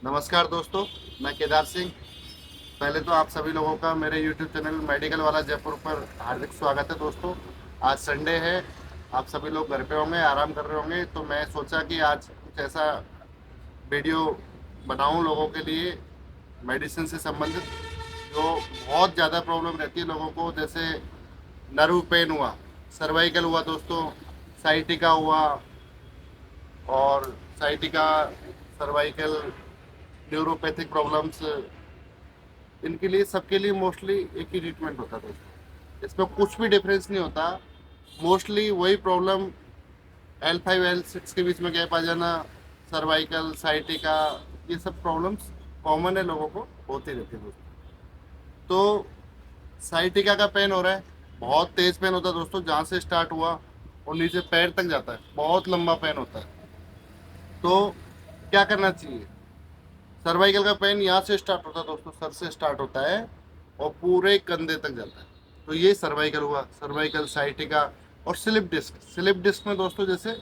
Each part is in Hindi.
नमस्कार दोस्तों, मैं केदार सिंह। पहले तो आप सभी लोगों का मेरे यूट्यूब चैनल मेडिकल वाला जयपुर पर हार्दिक स्वागत है दोस्तों। आज संडे है, आप सभी लोग घर पे होंगे, आराम कर रहे होंगे, तो मैं सोचा कि आज कुछ ऐसा वीडियो बनाऊं लोगों के लिए मेडिसिन से संबंधित, जो बहुत ज़्यादा प्रॉब्लम रहती है लोगों को। जैसे नर्व पेन हुआ, सर्वाइकल हुआ दोस्तों, साइटिका हुआ, और साइटिका, सर्वाइकल, न्यूरोपैथिक प्रॉब्लम्स, इनके लिए सबके लिए मोस्टली एक ही ट्रीटमेंट होता है दोस्तों। इसमें कुछ भी डिफरेंस नहीं होता। मोस्टली वही प्रॉब्लम L5 L6 के बीच में गैप आ जाना, सर्वाइकल, साइटिका, ये सब प्रॉब्लम्स कॉमन है, लोगों को होती रहती है दोस्तों। तो साइटिका का पेन हो रहा है, बहुत तेज पेन होता है दोस्तों, जहाँ से स्टार्ट हुआ और नीचे पैर तक जाता है, बहुत लंबा पेन होता है। तो क्या करना चाहिए? सर्वाइकल का पेन यहाँ से स्टार्ट होता है दोस्तों, सर से स्टार्ट होता है और पूरे कंधे तक जाता है। तो ये सर्वाइकल हुआ, सर्वाइकल, साइटिका। और स्लिप डिस्क, स्लिप डिस्क में दोस्तों जैसे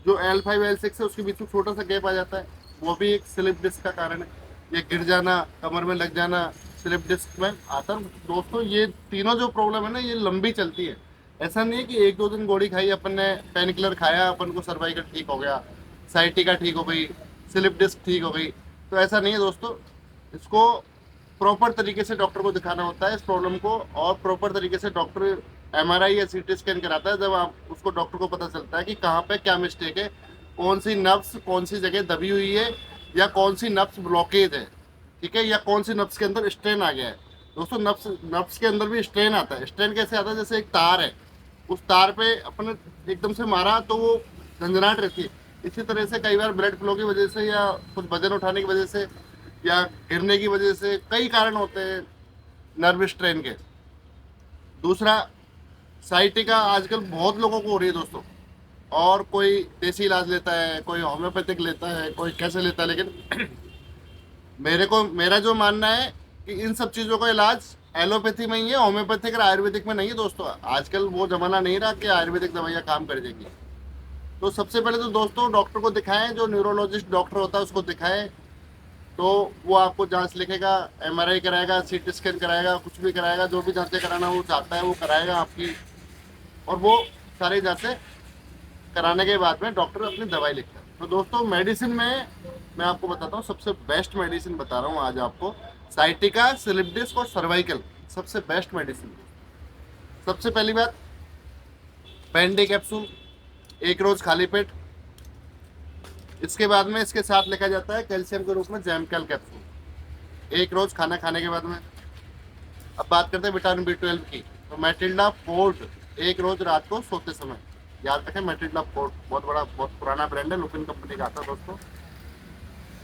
जो L5 L6 है उसके बीच में छोटा सा गैप आ जाता है, वो भी एक स्लिप डिस्क का कारण है। ये गिर जाना, कमर में लग जाना, स्लिप डिस्क में आता है दोस्तों। ये तीनों जो प्रॉब्लम है ना, ये लंबी चलती है। ऐसा नहीं है कि एक दो दिन गोली खाई अपन ने, पेन किलर खाया, अपन को सर्वाइकल ठीक हो गया, साइटिका ठीक हो गई, स्लिप डिस्क ठीक हो गई। तो ऐसा नहीं है दोस्तों। इसको प्रॉपर तरीके से डॉक्टर को दिखाना होता है इस प्रॉब्लम को, और प्रॉपर तरीके से डॉक्टर MRI या CT स्कैन कराता है। जब आप उसको, डॉक्टर को पता चलता है कि कहाँ पे क्या मिस्टेक है, कौन सी नब्स कौन सी जगह दबी हुई है, या कौन सी नब्स ब्लॉकेज है, ठीक है, या कौन सी नब्स के अंदर स्ट्रेन आ गया है। दोस्तों नब्स नब्स के अंदर भी स्ट्रेन आता है। स्ट्रेन कैसे आता है? जैसे एक तार है, उस तार पे अपने एकदम से मारा तो वो झंझनाहट रहती है। इसी तरह से कई बार ब्लड फ्लो की वजह से, या कुछ वजन उठाने की वजह से, या गिरने की वजह से, कई कारण होते हैं नर्व स्ट्रेन के। दूसरा, साइटिका आजकल बहुत लोगों को हो रही है दोस्तों, और कोई देसी इलाज लेता है, कोई होम्योपैथिक लेता है, कोई कैसे लेता है, लेकिन मेरा जो मानना है कि इन सब चीज़ों का इलाज एलोपैथी में ही है, होम्योपैथिक और आयुर्वेदिक में नहीं है दोस्तों। आजकल वो जमाना नहीं रहा कि आयुर्वेदिक दवाइयाँ काम कर देंगी। तो सबसे पहले तो दोस्तों डॉक्टर को दिखाएं, जो न्यूरोलॉजिस्ट डॉक्टर होता है उसको दिखाएं। तो वो आपको जांच लिखेगा, MRI कराएगा, CT स्कैन कराएगा, कुछ भी कराएगा, जो भी जांचें कराना वो चाहता है वो कराएगा आपकी। और वो सारी जांचें कराने के बाद में डॉक्टर अपनी दवाई लिखता है। तो दोस्तों मेडिसिन में मैं आपको बताता हूँ, सबसे बेस्ट मेडिसिन बता रहा हूँ आज आपको। साइटिका, स्लिप डिस्क और सर्वाइकल सबसे बेस्ट मेडिसिन। सबसे पहली बात, पेंडे कैप्सूल, एक रोज खाली पेट। इसके बाद में इसके साथ लिखा जाता है कैल्शियम के रूप में जैमकैल कैप्सूल, एक रोज खाना खाने के बाद में। अब बात करते हैं विटामिन B12 की। तो मैटिल्डा फोर्ट, एक रोज रात को सोते समय। याद रखें, मैटिल्डा फोर्ट बहुत बड़ा, बहुत पुराना ब्रांड है, लुपिन कंपनी का आता है दोस्तों।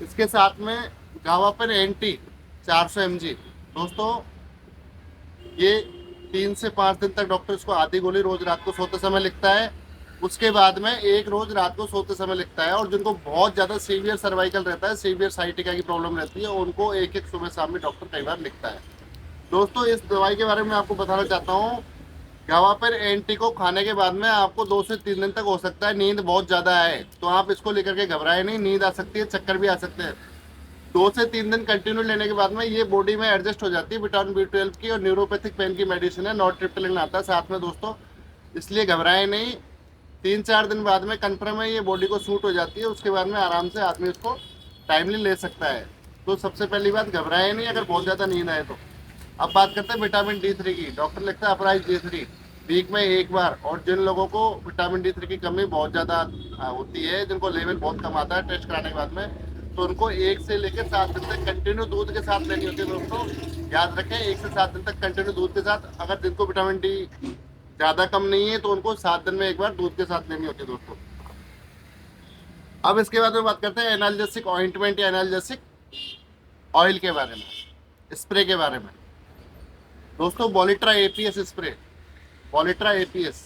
इसके साथ में गावापेन एंटी 400 mg दोस्तों। ये 3 से 5 दिन तक डॉक्टर इसको आधी गोली रोज रात को सोते समय लिखता है। उसके बाद में एक रोज रात को सोते समय लिखता है। और जिनको बहुत ज़्यादा सीवियर सर्वाइकल रहता है, सीवियर साइटिका की प्रॉब्लम रहती है, उनको एक एक सुबह शाम में डॉक्टर कई बार लिखता है। दोस्तों इस दवाई के बारे में आपको बताना चाहता हूँ। गावापेन एंटी को खाने के बाद में आपको 2 से 3 दिन तक हो सकता है नींद बहुत ज़्यादा आए, तो आप इसको लेकर के घबराए नहीं। नींद आ सकती है, चक्कर भी आ सकते हैं। 2 से 3 दिन कंटिन्यू लेने के बाद में ये बॉडी में एडजस्ट हो जाती है। विटामिन B12 की और न्यूरोपैथिक पेन की मेडिसिन है, नॉर्ट्रिप्टिलिन आता है साथ में दोस्तों, इसलिए घबराए नहीं। 3-4 दिन बाद में कन्फर्म है ये बॉडी को सूट हो जाती है, उसके बाद में आराम से आदमी उसको टाइमली ले सकता है। तो सबसे पहली बात, घबराए नहीं अगर बहुत ज़्यादा नींद आए तो। अब बात करते हैं विटामिन D3 की। डॉक्टर लिखता है अपराइज D3 वीक में एक बार। और जिन लोगों को विटामिन D3 की कमी बहुत ज़्यादा होती है, जिनको लेवल बहुत कम आता है टेस्ट कराने के बाद में, तो उनको 1 से लेकर 7 दिन तक कंटिन्यू दूध के साथ लेनी होती है दोस्तों। याद रखें, 1 से 7 दिन तक कंटिन्यू दूध के साथ। अगर जिनको विटामिन D ज़्यादा कम नहीं है तो उनको 7 दिन में एक बार दूध के साथ लेनी होती है दोस्तों। अब इसके बाद में बात करते हैं एनाल्जेसिक ऑइंटमेंट या एनाल्जेसिक ऑयल के बारे में, स्प्रे के बारे में दोस्तों। बॉलिट्रा APS स्प्रे, बॉलिट्रा APS,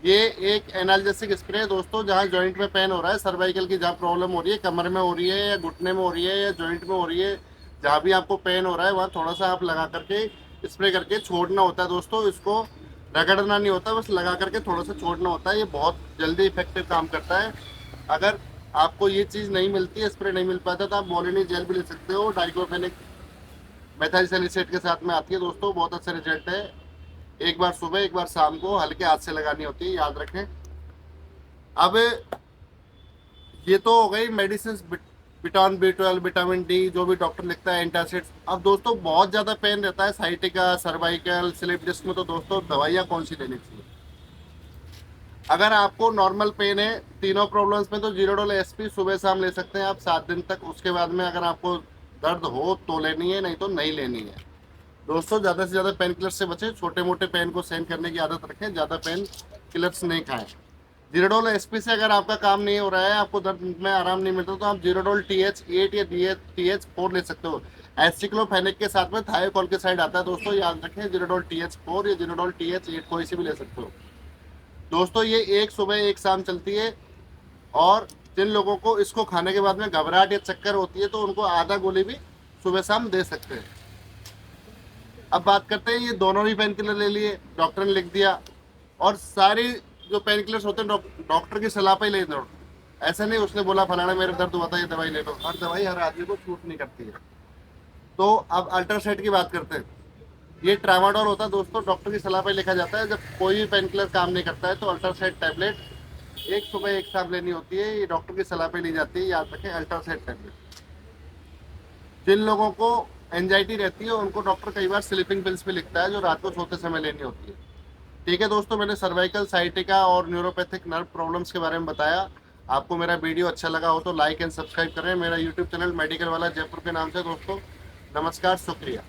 ये एक एनाल्जेसिक स्प्रे है दोस्तों। जहाँ जॉइंट में पेन हो रहा है, सर्वाइकल की जहाँ प्रॉब्लम हो रही है, कमर में हो रही है, या घुटने में हो रही है, या जॉइंट में हो रही है, जहाँ भी आपको पेन हो रहा है वहाँ थोड़ा सा आप लगा करके स्प्रे करके छोड़ना होता है दोस्तों। इसको रगड़ना नहीं होता, बस लगा करके थोड़ा सा छोड़ना होता है। ये बहुत जल्दी इफेक्टिव काम करता है। अगर आपको ये चीज़ नहीं मिलती है, स्प्रे नहीं मिल पाता, तो आप मोलिनी जेल भी ले सकते हो, डाइक्लोफेनिक मेथाइल सैलिसाइड के साथ में आती है दोस्तों। बहुत अच्छा रिजल्ट है। एक बार सुबह एक बार शाम को हल्के हाथ से लगानी होती है, याद रखें। अब ये तो हो गई medicine, vitamin B12, vitamin D, जो भी डॉक्टर लिखता है, एंटासिड्स। अब दोस्तों बहुत ज़्यादा पेन रहता है साइटिका, सर्वाइकल, स्लिप डिस्क में, तो दोस्तों दवाइयाँ कौन सी लेनी चाहिए? अगर आपको नॉर्मल पेन है तीनों प्रॉब्लम्स में, तो जीरोडोल एसपी सुबह शाम ले सकते हैं आप 7 दिन तक। उसके बाद में अगर आपको दर्द हो तो लेनी है, नहीं तो नहीं लेनी है। दोस्तों ज़्यादा से ज़्यादा पेन किलर से बचें, छोटे मोटे पेन को सहन करने की आदत रखें, ज़्यादा पेन किलर्स नहीं खाएं। जीरोडोल एसपी से अगर आपका काम नहीं हो रहा है, आपको दर्द में आराम नहीं मिलता, तो आप जीरोडोल TH8 या TH4 ले सकते हो। एसिक्लोफेनिक के साथ में थायोकॉल के साइड आता है दोस्तों, याद रखें। जीरोडोल TH4 या जीरोडोल TH8 कोई सी भी ले सकते हो दोस्तों। ये एक सुबह एक शाम चलती है। और जिन लोगों को इसको खाने के बाद में घबराहट या चक्कर होती है, तो उनको आधा गोली भी सुबह शाम दे सकते हैं। अब बात करते हैं, ये दोनों ही पेन किलर ले लिए, डॉक्टर ने लिख दिया, और सारी जो पेन किलर्स होते हैं डॉक्टर की सलाह पे ही ले लो। ऐसा नहीं उसने बोला फलाना मेरे दर्द हुआ था ये दवाई ले लो, हर दवाई हर आदमी को छूट नहीं करती है। तो अब अल्ट्रासेट की बात करते हैं। ये ट्रामाडोल होता है दोस्तों, डॉक्टर की सलाह पे लिखा जाता है। जब कोई भी पेन किलर काम नहीं करता है, तो अल्ट्रासेट टैबलेट एक सुबह एक शाम लेनी होती है। ये डॉक्टर की सलाह पे ली जाती है, याद रखें, अल्ट्रासेट टैबलेट। जिन लोगों को एंजाइटी रहती है, उनको डॉक्टर कई बार स्लीपिंग पिल्स भी लिखता है, जो रात को सोते समय लेनी होती है। ठीक है दोस्तों, मैंने सर्वाइकल, साइटिका और न्यूरोपैथिक नर्व प्रॉब्लम्स के बारे में बताया। आपको मेरा वीडियो अच्छा लगा हो तो लाइक एंड सब्सक्राइब करें। मेरा यूट्यूब चैनल मेडिकल वाला जयपुर के नाम से दोस्तों। नमस्कार, शुक्रिया।